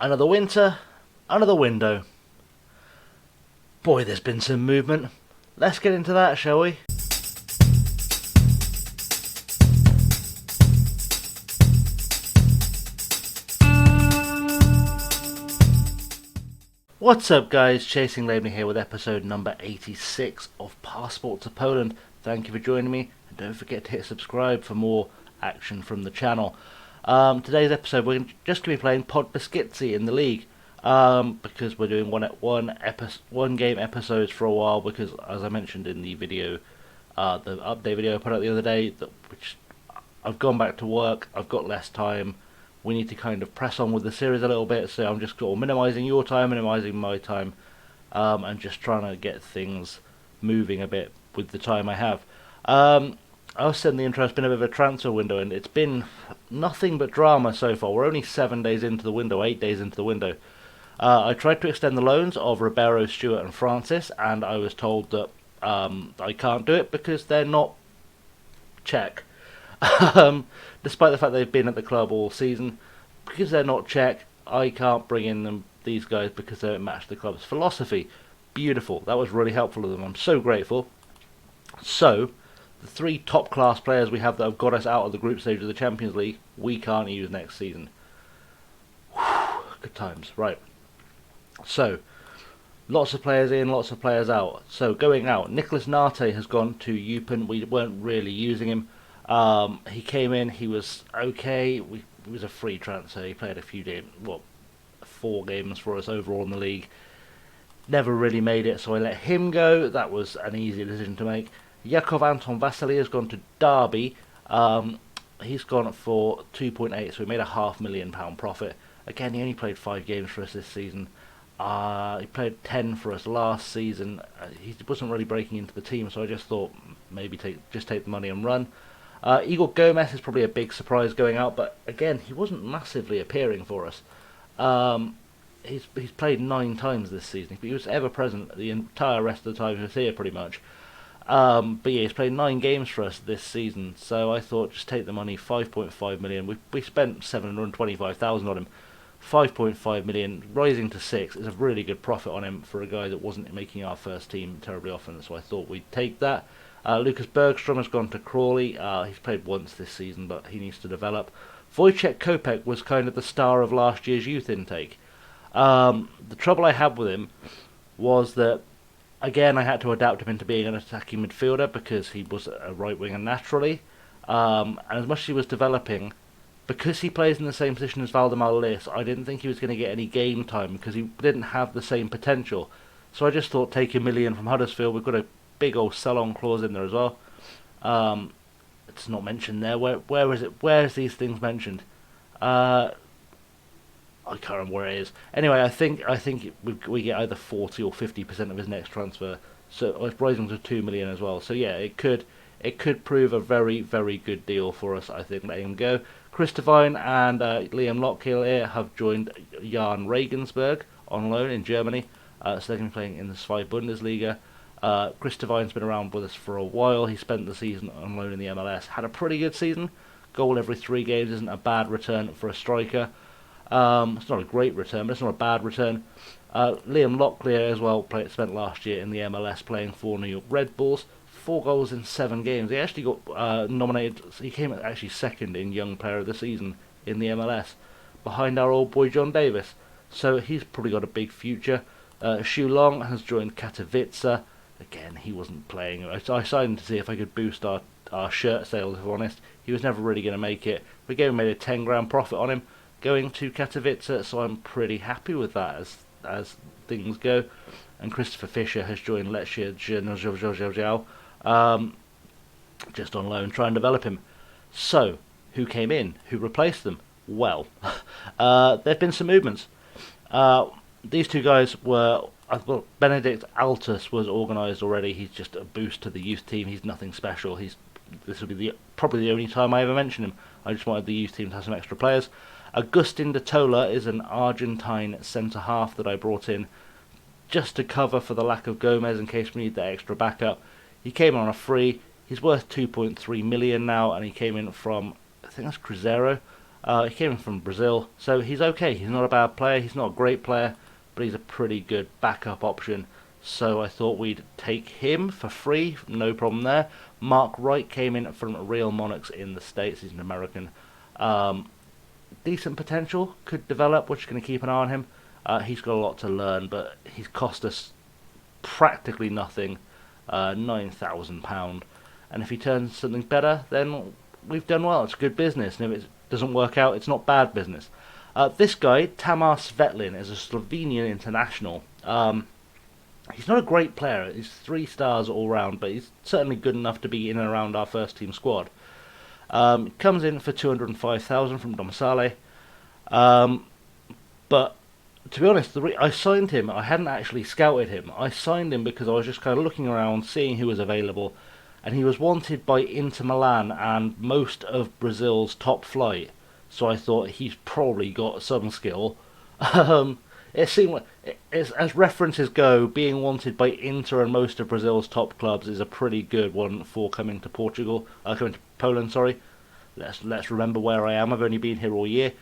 Another winter, another window. Boy, there's been some movement. Let's get into that, shall we? What's up, guys? ChasingLamely here with episode number 86 of Passport to Poland. Thank you for joining me, and don't forget to hit subscribe for more action from the channel. Today's episode, we're just going to be playing Podbeskidie in the league, because we're doing one game episodes for a while, because as I mentioned in the video, the update video I put out the other day, which I've gone back to work, I've got less time. We need to kind of press on with the series a little bit, so I'm just sort of minimising your time, minimising my time, and just trying to get things moving a bit with the time I have. I was saying the intro, it's been a bit of a transfer window, and it's been nothing but drama so far. We're only 7 days into the window, 8 days into the window. I tried to extend the loans of Ribeiro, Stewart and Francis, and I was told that I can't do it because they're not Czech. Despite the fact they've been at the club all season, because they're not Czech, I can't bring in these guys because they don't match the club's philosophy. Beautiful. That was really helpful of them. I'm so grateful. So, the 3 top class players we have that have got us out of the group stage of the Champions League, we can't use next season. Whew, good times. Right. So, lots of players in, lots of players out. So, going out, Nicholas Nate has gone to Eupen. We weren't really using him. He came in, he was okay. He was a free transfer. He played a few games, 4 games for us overall in the league. Never really made it, so I let him go. That was an easy decision to make. Jakov Anton Vasily has gone to Derby. He's gone for 2.8, so he made a £500,000 profit. Again, he only played 5 games for us this season. He played 10 for us last season. He wasn't really breaking into the team, so I just thought maybe just take the money and run. Igor Gomez is probably a big surprise going out, but again, he wasn't massively appearing for us. He's played 9 times this season. He was ever present the entire rest of the time he was here, pretty much. But yeah, he's played 9 games for us this season, so I thought just take the money, 5.5 million. We spent 725,000 on him. 5.5 million, rising to 6 is a really good profit on him for a guy that wasn't making our first team terribly often, so I thought we'd take that. Lucas Bergstrom has gone to Crawley. He's played once this season, but he needs to develop. Wojciech Kopek was kind of the star of last year's youth intake. The trouble I had with him was that, again, I had to adapt him into being an attacking midfielder because he was a right winger naturally. And as much as he was developing, because he plays in the same position as Valdemar Liss, I didn't think he was going to get any game time because he didn't have the same potential. So I just thought, take $1 million from Huddersfield. We've got a big old sell-on clause in there as well. It's not mentioned there. Where is it? Where is these things mentioned? I can't remember where it is. Anyway, I think we get either 40 or 50% of his next transfer. So it's rising to 2 million as well. So yeah, it could prove a very, very good deal for us, I think, letting him go. Chris Devine and Liam Lockhill here have joined Jan Regensburg on loan in Germany. So they're going to be playing in the Zweite Bundesliga. Chris Devine's been around with us for a while. He spent the season on loan in the MLS. Had a pretty good season. Goal every 3 games isn't a bad return for a striker. It's not a great return, but it's not a bad return. Liam Locklear as well spent last year in the MLS playing for New York Red Bulls. 4 goals in 7 games. He actually got nominated. He came actually second in Young Player of the Season in the MLS, behind our old boy John Davis. So he's probably got a big future. Shu Long has joined Katowice. Again, he wasn't playing. I signed him to see if I could boost our shirt sales, if I'm honest. He was never really going to make it. We made a 10 grand profit on him going to Katowice, so I'm pretty happy with that as things go. And Christopher Fisher has joined Lecce just on loan, try and develop him. So, who came in? Who replaced them? Well, there have been some movements. These 2 guys were... Benedict Altus was organised already. He's just a boost to the youth team. He's nothing special. This will be probably the only time I ever mention him. I just wanted the youth team to have some extra players. Agustin de Tola is an Argentine centre-half that I brought in just to cover for the lack of Gomez in case we need that extra backup. He came on a free. He's worth 2.3 million now, and he came in from, I think that's Cruzeiro. He came from Brazil, so he's okay. He's not a bad player. He's not a great player, but he's a pretty good backup option. So I thought we'd take him for free, no problem there. Mark Wright came in from Real Monarchs in the States. He's an American. Um, Decent potential, could develop. We're just going to keep an eye on him. He's got a lot to learn, but he's cost us practically nothing, £9,000. And if he turns something better, then we've done well. It's good business, and if it doesn't work out, it's not bad business. This guy, Tamar Svetlin, is a Slovenian international. He's not a great player. He's 3 stars all round, but he's certainly good enough to be in and around our first team squad. Comes in for 205,000 from Domsale. But to be honest, I signed him. I hadn't actually scouted him. I signed him because I was just kind of looking around, seeing who was available, and he was wanted by Inter Milan and most of Brazil's top flight. So I thought he's probably got some skill. It seemed like, as references go, being wanted by Inter and most of Brazil's top clubs is a pretty good one for coming to coming to Poland. Sorry, let's remember where I am. I've only been here all year.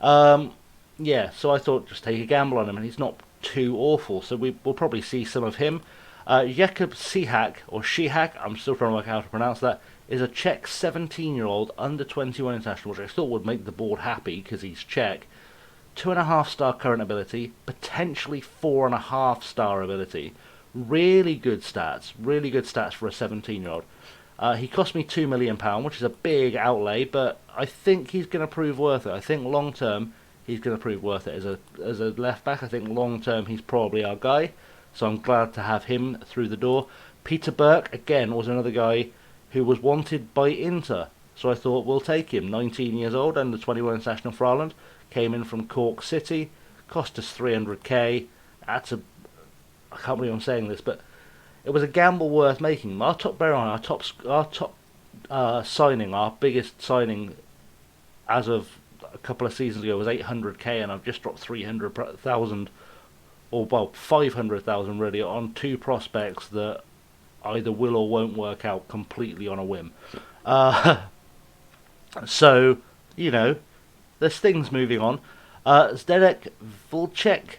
Yeah, so I thought just take a gamble on him, and he's not too awful. So we'll probably see some of him. Jakub Sihak, or Shihak, I'm still trying to work out how to pronounce that, is a Czech 17-year-old under 21 international, which I thought would make the board happy because he's Czech. 2.5-star current ability, potentially 4.5-star ability. Really good stats for a 17-year-old. He cost me £2 million, which is a big outlay, but I think he's going to prove worth it. I think long term he's going to prove worth it as a left back. I think long term he's probably our guy, so I'm glad to have him through the door. Peter Burke again was another guy who was wanted by Inter, so I thought we'll take him. 19 years old, under 21 international for Ireland. Came in from Cork City, cost us 300k. I can't believe I'm saying this, but it was a gamble worth making. Our top signing, our biggest signing as of a couple of seasons ago was 800k, and I've just dropped 300,000, or well 500,000 really, on 2 prospects that either will or won't work out completely on a whim. So there's things moving on. Zdeněk Vulček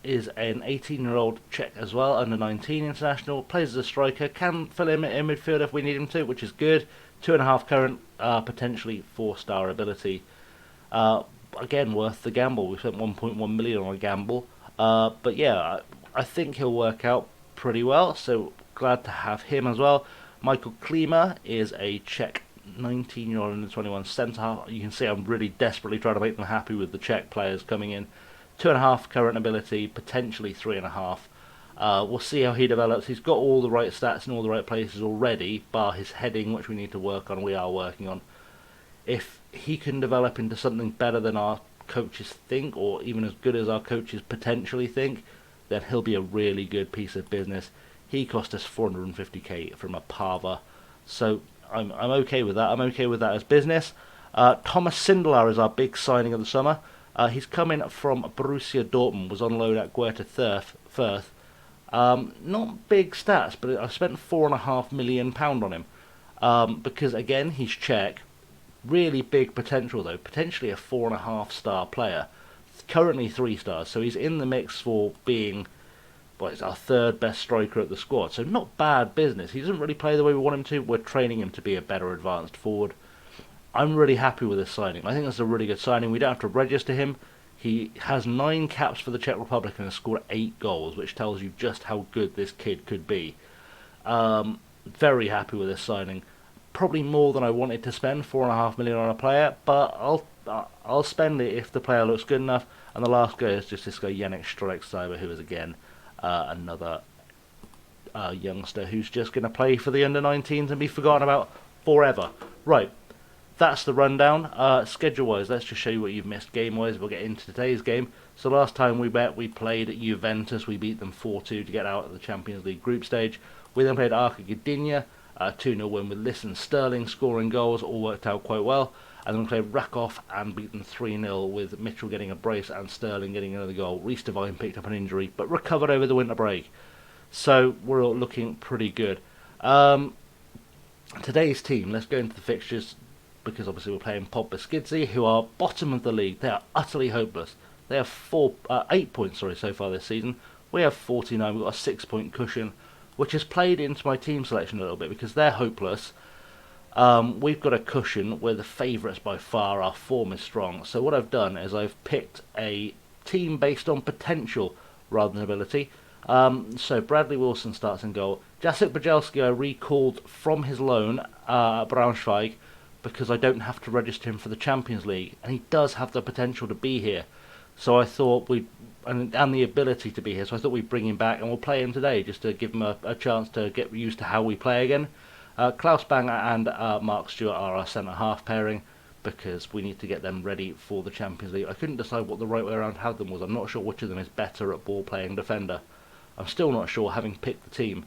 is an 18-year-old Czech as well, under 19 international, plays as a striker, can fill in midfield if we need him to, which is good. 2.5 current, potentially 4-star ability. Again, worth the gamble. We spent 1.1 million on a gamble. But yeah, I think he'll work out pretty well, so glad to have him as well. Michael Klima is a Czech 19-year-old under 21 centre half. You can see I'm really desperately trying to make them happy with the Czech players coming in. 2.5 current ability, potentially 3.5. We'll see how he develops. He's got all the right stats in all the right places already, bar his heading, which we need to work on. We are working on. If he can develop into something better than our coaches think, or even as good as our coaches potentially think, then he'll be a really good piece of business. He cost us 450k from a Parva, so I'm okay with that. I'm okay with that as business. Thomas Sindelar is our big signing of the summer. He's coming from Borussia Dortmund, was on loan at Greuther Fürth. Not big stats, but I spent £4.5 million on him. Because again, he's Czech. Really big potential though. Potentially a 4.5-star player. Currently 3 stars, so he's in the mix for being, it's our 3rd best striker at the squad. So not bad business. He doesn't really play the way we want him to. We're training him to be a better advanced forward. I'm really happy with this signing. I think that's a really good signing. We don't have to register him. He has 9 caps for the Czech Republic and has scored 8 goals, which tells you just how good this kid could be. Very happy with this signing. Probably more than I wanted to spend, 4.5 million on a player, but I'll spend it if the player looks good enough. And the last guy is just this guy Yannick Strelec-Cyber, who is again another youngster who's just going to play for the under-19s and be forgotten about forever. Right. That's the rundown. Schedule-wise, let's just show you what you've missed game-wise. We'll get into today's game. So last time we met, we played Juventus. We beat them 4-2 to get out of the Champions League group stage. We then played Arca Gdynia, 2-0 win with Liss and Sterling scoring goals. All worked out quite well. And then we played Rakov and beat them 3-0 with Mitchell getting a brace and Sterling getting another goal. Reece Devine picked up an injury, but recovered over the winter break. So we're all looking pretty good. Today's team, let's go into the fixtures. because obviously we're playing Podbeskidie, who are bottom of the league. They are utterly hopeless. They have 8 points so far this season. We have 49. We've got a 6-point cushion, which has played into my team selection a little bit because they're hopeless. We've got a cushion. We're the favourites by far. Our form is strong. So what I've done is I've picked a team based on potential rather than ability. So Bradley Wilson starts in goal. Jacek Bajelski I recalled from his loan at Braunschweig because I don't have to register him for the Champions League, and he does have the potential to be here. So I thought and the ability to be here. So I thought we'd bring him back, and we'll play him today just to give him a chance to get used to how we play again. Klaus Banger and Mark Stewart are our centre-half pairing because we need to get them ready for the Champions League. I couldn't decide what the right way around to have them was. I'm not sure which of them is better at ball-playing defender. I'm still not sure, having picked the team.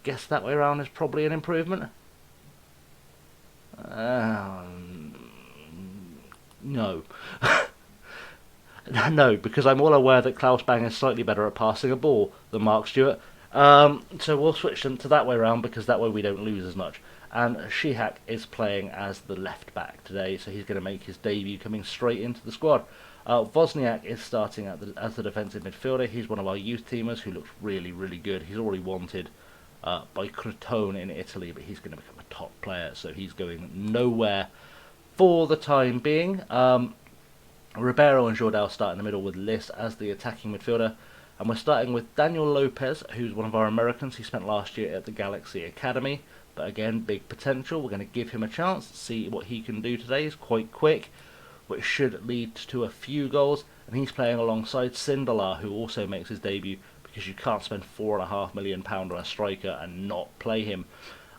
Guess that way around is probably an improvement. No. No, because I'm well aware that Klaus Bang is slightly better at passing a ball than Mark Stewart. So we'll switch them to that way around because that way we don't lose as much. And Shihak is playing as the left back today, so he's going to make his debut coming straight into the squad. Wozniak is starting as the defensive midfielder. He's one of our youth teamers who looks really, really good. He's already wanted by Crotone in Italy, but he's going to become a top player, so he's going nowhere for the time being. Ribeiro and Jordal start in the middle with Liss as the attacking midfielder. And we're starting with Daniel Lopez, who's one of our Americans. He spent last year at the Galaxy Academy. But again, big potential. We're going to give him a chance, see what he can do today. He's quite quick, which should lead to a few goals. And he's playing alongside Sindelar, who also makes his debut, because you can't spend £4.5 million on a striker and not play him.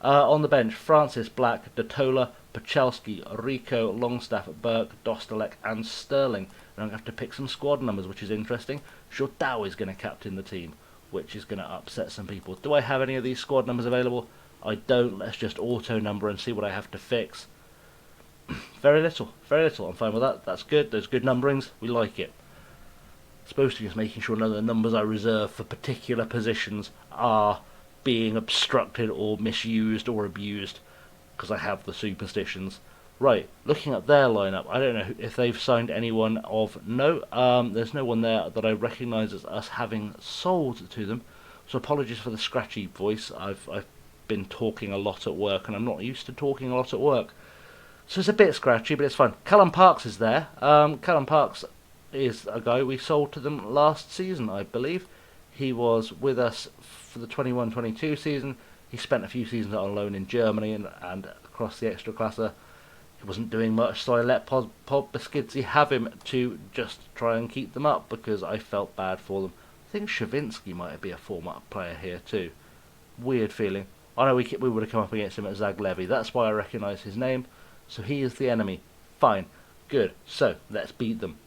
On the bench, Francis, Black, Datola, Pachelski, Rico, Longstaff, Burke, Dostalek and Sterling. And I'm going to have to pick some squad numbers, which is interesting. Jordao is going to captain the team, which is going to upset some people. Do I have any of these squad numbers available? I don't. Let's just auto number and see what I have to fix. Very little. Very little. I'm fine with that. That's good. Those good numberings. We like it. Supposed to be just making sure none of the numbers I reserve for particular positions are being obstructed or misused or abused, because I have the superstitions. Right, looking at their lineup, I don't know if they've signed anyone of note. There's no one there that I recognise as us having sold to them, so apologies for the scratchy voice. I've been talking a lot at work, and I'm not used to talking a lot at work, so it's a bit scratchy, but it's fun. Callum Parks is there. Callum Parks is a guy we sold to them last season, I believe. He was with us for the 21-22 season. He spent a few seasons on loan in Germany and across the Extraclasse. He wasn't doing much, so I let Podbeskidie have him to just try and keep them up because I felt bad for them. I think Shavinsky might be a former player here too. Weird feeling. I know we would have come up against him at Zaglevi. That's why I recognise his name. So he is the enemy. Fine. Good. So let's beat them.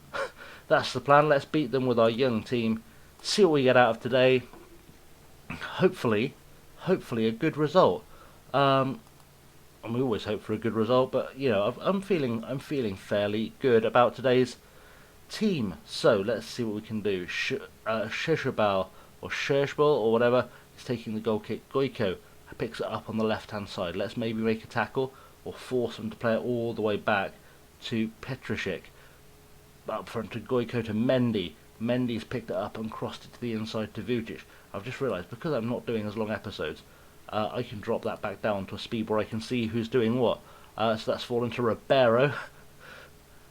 That's the plan. Let's beat them with our young team. See what we get out of today. Hopefully a good result. And we always hope for a good result, but you know, I'm feeling fairly good about today's team. So let's see what we can do. Sheshabal or Shershbal or whatever is taking the goal kick. Goiko picks it up on the left hand side. Let's maybe make a tackle or force them to play it all the way back to Petrashik. Up front to Goiko to Mendy. Mendy's picked it up and crossed it to the inside to Vucic. I've just realised, because I'm not doing as long episodes, I can drop that back down to a speed where I can see who's doing what. So that's fallen to Ribeiro.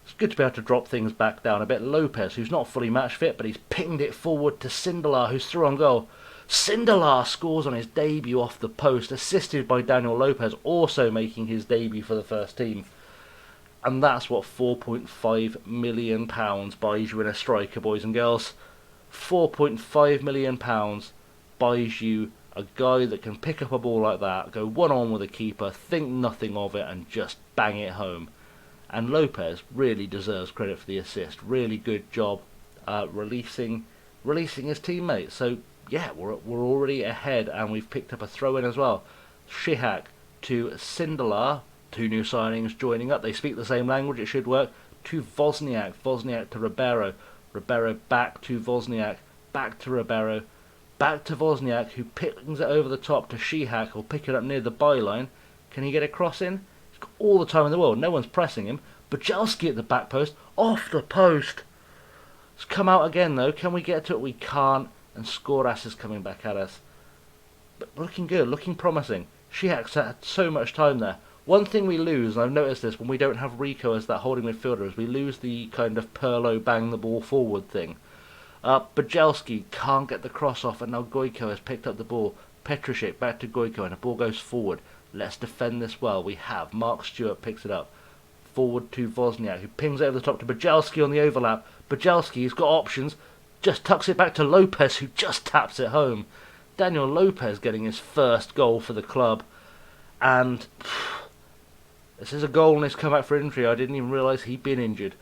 It's good to be able to drop things back down a bit. Lopez, who's not fully match fit, but he's pinged it forward to Sindelar, who's through on goal. Sindelar scores on his debut off the post, assisted by Daniel Lopez, also making his debut for the first team. And that's what £4.5 million buys you in a striker, boys and girls. £4.5 million buys you a guy that can pick up a ball like that, go one-on with a keeper, think nothing of it, and just bang it home. And Lopez really deserves credit for the assist. Really good job releasing his teammate. So yeah, we're already ahead, and we've picked up a throw-in as well. Shihak to Sindelar. Two new signings joining up. They speak the same language. It should work. To Wozniak. Wozniak to Ribeiro. Ribeiro back to Wozniak. Back to Ribeiro. Back to Wozniak, who pings it over the top to Shihak. Who'll pick it up near the byline. Can he get a cross in? He's got all the time in the world. No one's pressing him. Bujalski at the back post, off the post. It's come out again though. Can we get to it? We can't. And Skoras is coming back at us. But looking good, looking promising. Shihak's had so much time there. One thing we lose, and I've noticed this when we don't have Rico as that holding midfielder, is we lose the kind of Perlo bang the ball forward thing. Bujalski can't get the cross off, and now Goico has picked up the ball. Petrušek back to Goico, and the ball goes forward. Let's defend this well. We have. Mark Stewart picks it up. Forward to Wozniak, who pings over the top to Bujalski on the overlap. Bujalski's got options. Just tucks it back to Lopez, who just taps it home. Daniel Lopez getting his first goal for the club. And this is a goal and he's come back for injury. I didn't even realise he'd been injured.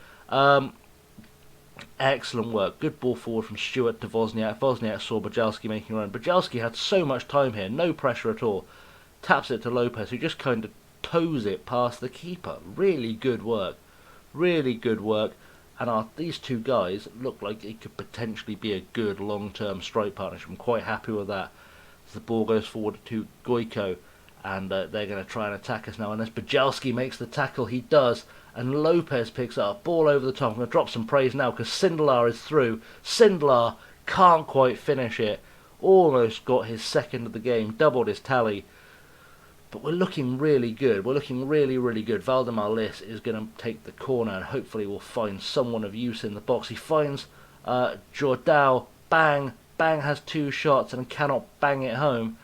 Excellent work. Good ball forward from Stewart to Wozniak. Wozniak saw Bujalski making a run. Bujalski had so much time here. No pressure at all. Taps it to Lopez, who just kind of toes it past the keeper. Really good work. Really good work. And these two guys look like it could potentially be a good long-term strike partnership. I'm quite happy with that. As the ball goes forward to Goico, and they're going to try and attack us now. Unless Bujalski makes the tackle, he does. And Lopez picks up, ball over the top. I'm going to drop some praise now because Sindelar is through. Sindelar can't quite finish it. Almost got his second of the game, doubled his tally. But we're looking really good. We're looking really, really good. Valdemar Liss is going to take the corner and hopefully we'll find someone of use in the box. He finds Jordao. Bang. Bang has two shots and cannot bang it home.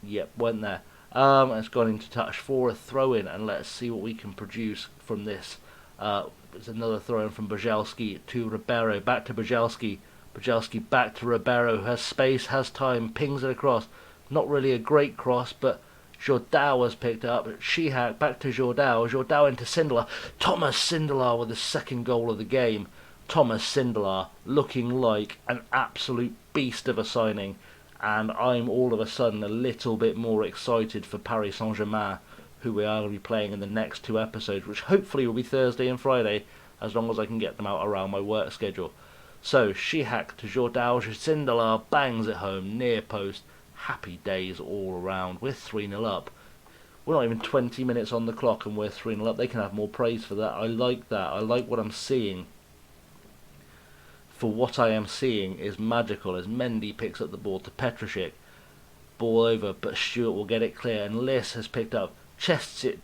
Yep, went there. It's gone into touch for a throw-in, and let's see what we can produce from this. It's another throw-in from Bujalski to Ribeiro. Back to Bujalski. Bujalski back to Ribeiro. Has space, has time, pings it across. Not really a great cross, but Jordao has picked it up. Shihak back to Jordao. Jordao into Sindelar. Thomas Sindelar with the second goal of the game. Thomas Sindelar looking like an absolute beast of a signing. And I'm all of a sudden a little bit more excited for Paris Saint-Germain, who we are going to be playing in the next two episodes, which hopefully will be Thursday and Friday, as long as I can get them out around my work schedule. So, Shihak to Jordao. Sindelar bangs it home, near post. Happy days all around. We're 3-0 up. We're not even 20 minutes on the clock and we're 3-0 up. They can have more praise for that. I like that. I like what I'm seeing. For what I am seeing is magical as Mendy picks up the ball to Petrušek. Ball over, but Stewart will get it clear, and Liss has picked up, chests it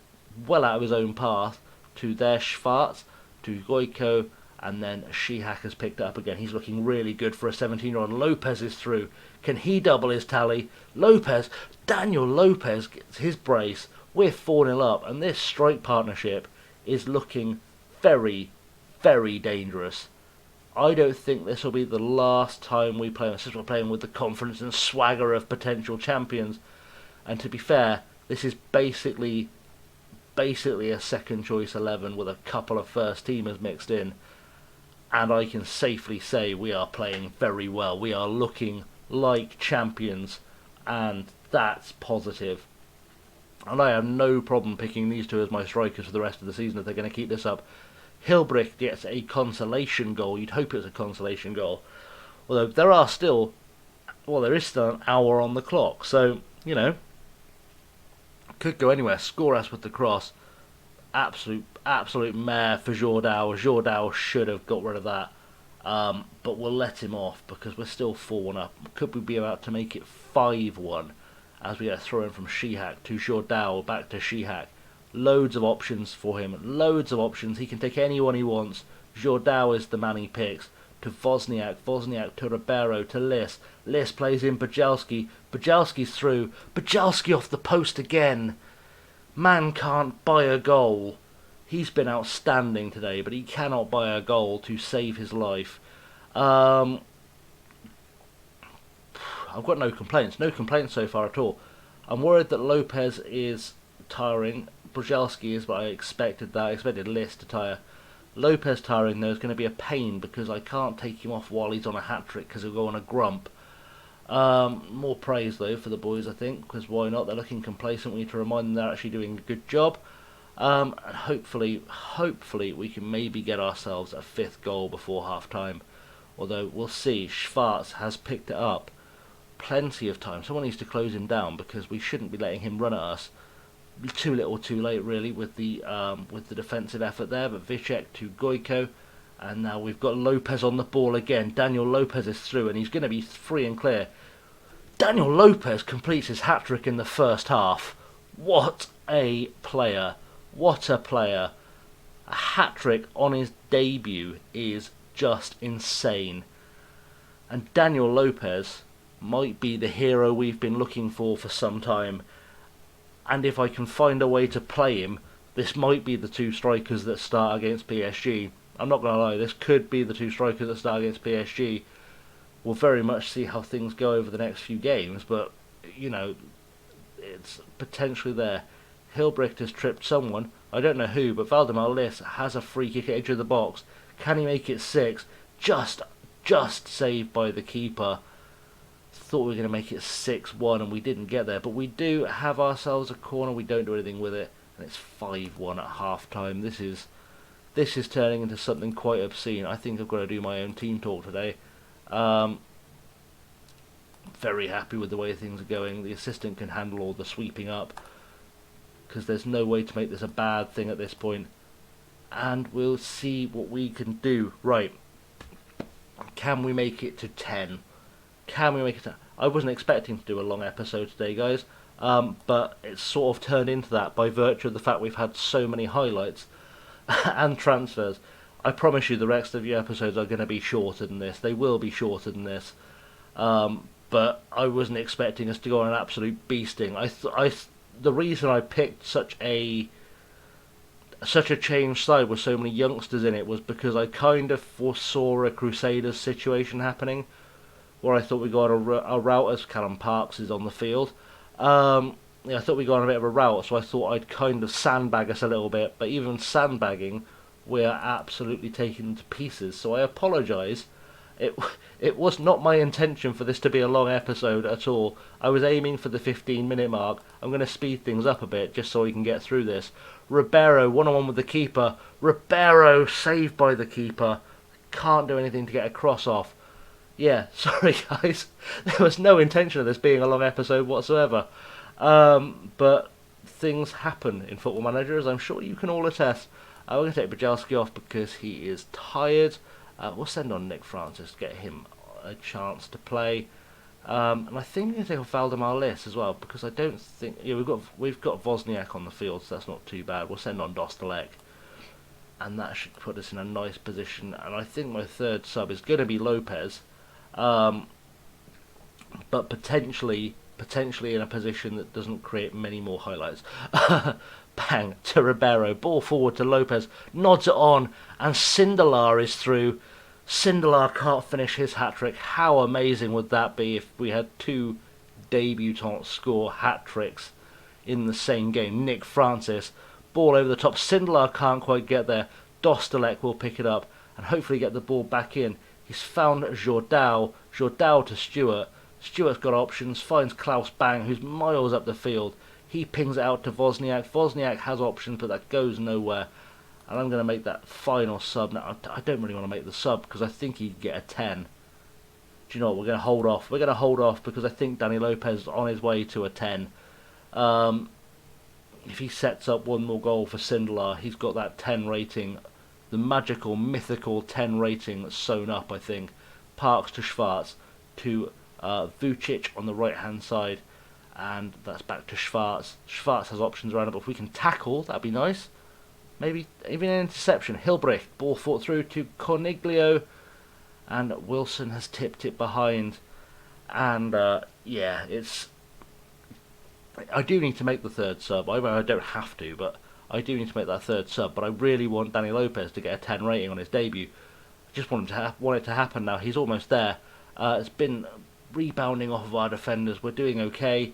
well out of his own path to their Schwarz, to Goico, and then Shihak has picked it up again. He's looking really good for a 17-year-old. Lopez is through. Can he double his tally? Lopez, Daniel Lopez gets his brace. We're 4-0 up, and this strike partnership is looking very, very dangerous. I don't think this will be the last time we play, since we're playing with the confidence and swagger of potential champions. And to be fair, this is basically a second choice 11 with a couple of first teamers mixed in. And I can safely say we are playing very well. We are looking like champions, and that's positive. And I have no problem picking these two as my strikers for the rest of the season if they're going to keep this up. Hilbrich gets a consolation goal. You'd hope it's a consolation goal. Although there is still an hour on the clock. So, could go anywhere. Skoras with the cross. Absolute mare for Jordao. Jordao should have got rid of that. But we'll let him off because we're still 4-1 up. Could we be about to make it 5-1 as we get a throw in from Shihak to Jordao, back to Shihak. Loads of options for him. Loads of options. He can take anyone he wants. Jordao is the man he picks. To Wozniak. Wozniak to Ribeiro. To Liss. Liss plays in Bujalski. Bujalski's through. Bujalski off the post again. Man can't buy a goal. He's been outstanding today, but he cannot buy a goal to save his life. I've got no complaints. No complaints so far at all. I'm worried that Lopez is tiring. Bujalski is what I expected that. I expected Liss to tire. Lopez tiring though is going to be a pain because I can't take him off while he's on a hat-trick because he'll go on a grump. More praise though for the boys, I think, because why not? They're looking complacent. We need to remind them they're actually doing a good job. And hopefully we can maybe get ourselves a fifth goal before half-time. Although we'll see. Schwarz has picked it up. Plenty of time. Someone needs to close him down because we shouldn't be letting him run at us. too little too late really with the defensive effort there, but Vicek to Goico, and now we've got Lopez on the ball again. Daniel Lopez is through and he's going to be free and clear. Daniel Lopez completes his hat-trick in the first half. What a player. What a player. A hat-trick on his debut is just insane. And Daniel Lopez might be the hero we've been looking for some time. And if I can find a way to play him, this might be the two strikers that start against PSG. I'm not going to lie, this could be the two strikers that start against PSG. We'll very much see how things go over the next few games, but, you know, it's potentially there. Hilbricht has tripped someone, I don't know who, but Valdemar Liss has a free kick at edge of the box. Can he make it 6? Just saved by the keeper. Thought we were going to make it 6-1 and we didn't get there, but we do have ourselves a corner. We don't do anything with it, and it's 5-1 at half time. This is turning into something quite obscene. I think I've got to do my own team talk today. Very happy with the way things are going. The assistant can handle all the sweeping up, because there's no way to make this a bad thing at this point. And we'll see what we can do. Right. Can we make it to 10? Can we make it to... I wasn't expecting to do a long episode today, guys. But it's sort of turned into that by virtue of the fact we've had so many highlights and transfers. I promise you the rest of the episodes are going to be shorter than this. They will be shorter than this. But I wasn't expecting us to go on an absolute beasting. The reason I picked such a changed side with so many youngsters in it was because I kind of foresaw a Crusaders situation happening, where I thought we got a rout as Callum Parks is on the field. I thought we got on a bit of a rout, so I thought I'd kind of sandbag us a little bit. But even sandbagging, we are absolutely taken to pieces. So I apologise. It was not my intention for this to be a long episode at all. I was aiming for the 15-minute mark. I'm going to speed things up a bit just so we can get through this. Ribeiro, one-on-one with the keeper. Ribeiro saved by the keeper. Can't do anything to get a cross off. Yeah, sorry guys. There was no intention of this being a long episode whatsoever. But things happen in Football Manager, as I'm sure you can all attest. We're going to take Bajalski off because he is tired. We'll send on Nick Francis to get him a chance to play. And I think we're going to take off Valdemar Liss as well, because I don't think... Yeah, we've got Wozniak on the field, so that's not too bad. We'll send on Dostalek, and that should put us in a nice position. And I think my third sub is going to be Lopez, but potentially in a position that doesn't create many more highlights. Bang to Ribeiro, ball forward to Lopez, nods it on, and Sindelar is through. Sindelar can't finish his hat-trick. How amazing would that be if we had two debutants score hat-tricks in the same game? Nick Francis, ball over the top. Sindelar can't quite get there. Dostalek will pick it up and hopefully get the ball back in. He's found Jourdau. Jourdau to Stewart. Stewart's got options, finds Klaus Bang, who's miles up the field. He pings it out to Wozniak. Wozniak has options, but that goes nowhere. And I'm going to make that final sub. Now, I don't really want to make the sub because I think he'd get a 10. Do you know what? We're going to hold off. We're going to hold off because I think Danny Lopez is on his way to a 10. If he sets up one more goal for Sindelar, he's got that 10 rating. The magical, mythical 10 rating that's sewn up, I think. Parks to Schwarz to Vucic on the right-hand side. And that's back to Schwarz. Schwarz has options around it, but if we can tackle, that'd be nice. Maybe even an interception. Hilbricht, ball fought through to Corniglio, and Wilson has tipped it behind. And yeah, it's... I do need to make the third sub. I don't have to, but I do need to make that third sub. But I really want Danny Lopez to get a 10 rating on his debut. I just want it to happen now. He's almost there. It's been rebounding off of our defenders. We're doing okay.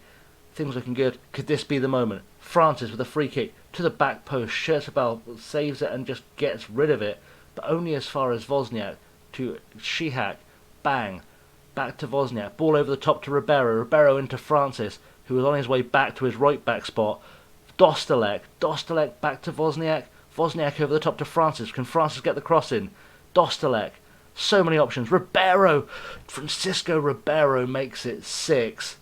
Things looking good. Could this be the moment? Francis with a free kick to the back post. Scherzabal saves it and just gets rid of it, but only as far as Wozniak to Shihak. Bang. Back to Wozniak. Ball over the top to Ribeiro. Ribeiro into Francis, who was on his way back to his right back spot. Dostalek. Dostalek back to Wozniak. Wozniak over the top to Francis. Can Francis get the cross in? Dostalek. So many options. Ribeiro. Francisco Ribeiro makes it 6.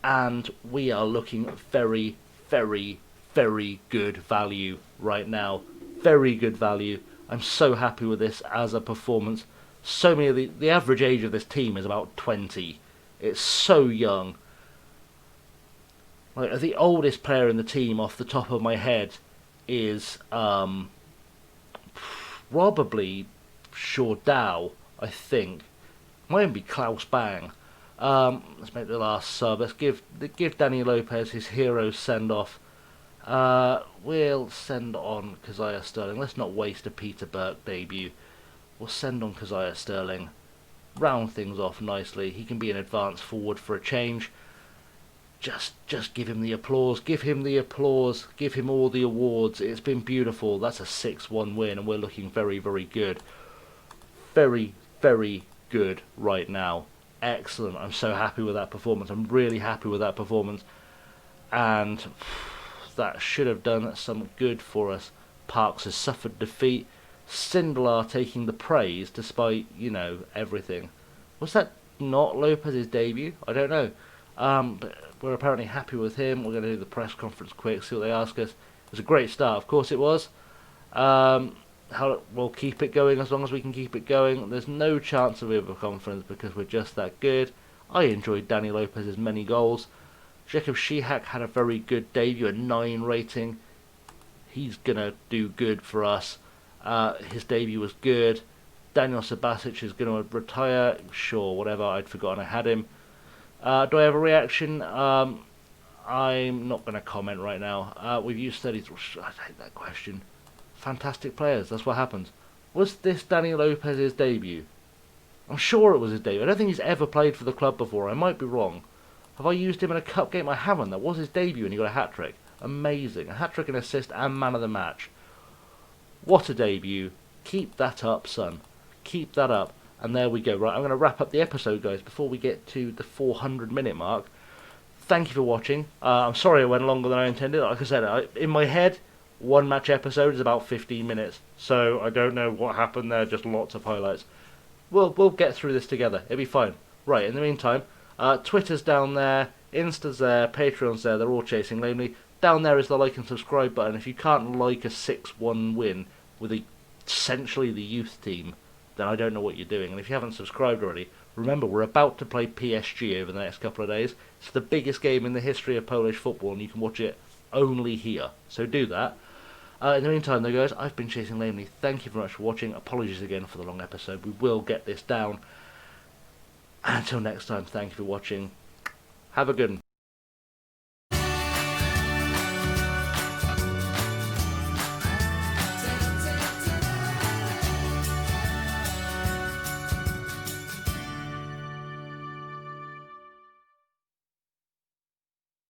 And we are looking very, very, very good value right now. Very good value. I'm so happy with this as a performance. So many of the average age of this team is about 20. It's so young. Like, the oldest player in the team off the top of my head is probably Shordao, I think. Might even be Klaus Bang. Let's make the last sub. Let's give Danny Lopez his hero send off. We'll send on Keziah Sterling. Let's not waste a Peter Burke debut. We'll send on Keziah Sterling. Round things off nicely. He can be an advance forward for a change. Just give him the applause. Give him the applause. Give him all the awards. It's been beautiful. That's a 6-1 win, and we're looking very, very good. Very, very good right now. Excellent. I'm so happy with that performance. I'm really happy with that performance. And that should have done some good for us. Parks has suffered defeat. Sindelar taking the praise despite, everything. Was that not Lopez's debut? I don't know. But we're apparently happy with him. We're going to do the press conference quick, see what they ask us. It was a great start, of course it was. We'll keep it going as long as we can keep it going. There's no chance of overconfidence because we're just that good. I enjoyed Danny Lopez's many goals. Jacob Shihak had a very good debut, a 9 rating. He's going to do good for us. His debut was good. Daniel Sabasic is going to retire. Sure, whatever. I'd forgotten I had him. Do I have a reaction? I'm not going to comment right now. We've used 33. I hate that question. Fantastic players. That's what happens. Was this Danny Lopez's debut? I'm sure it was his debut. I don't think he's ever played for the club before. I might be wrong. Have I used him in a cup game? I haven't. That was his debut and he got a hat-trick. Amazing. A hat-trick, an assist, and man of the match. What a debut. Keep that up, son. Keep that up. And there we go. Right, I'm going to wrap up the episode, guys, before we get to the 400-minute mark. Thank you for watching. I'm sorry it went longer than I intended. Like I said, in my head, one match episode is about 15 minutes. So I don't know what happened there. Just lots of highlights. We'll get through this together. It'll be fine. Right, in the meantime, Twitter's down there, Insta's there, Patreon's there. They're all Chasing Lamely. Down there is the like and subscribe button. If you can't like a 6-1 win with essentially the youth team, then I don't know what you're doing. And if you haven't subscribed already, remember we're about to play PSG over the next couple of days. It's the biggest game in the history of Polish football, and you can watch it only here. So do that. In the meantime, though, guys, I've been Chasing Lamely. Thank you very much for watching. Apologies again for the long episode. We will get this down. And until next time, thank you for watching. Have a good one.